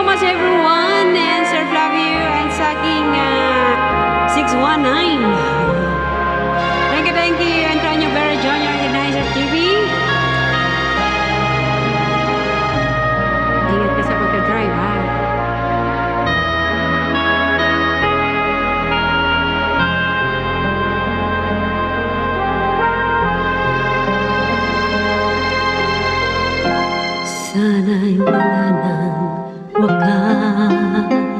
so much everyone, and Sir Flavio and sa aking 619. Thank you, Antonio Vera Jr. and Nicer TV. Ingat ka sa pagka-drive, ha? Sana'y wala ng wakas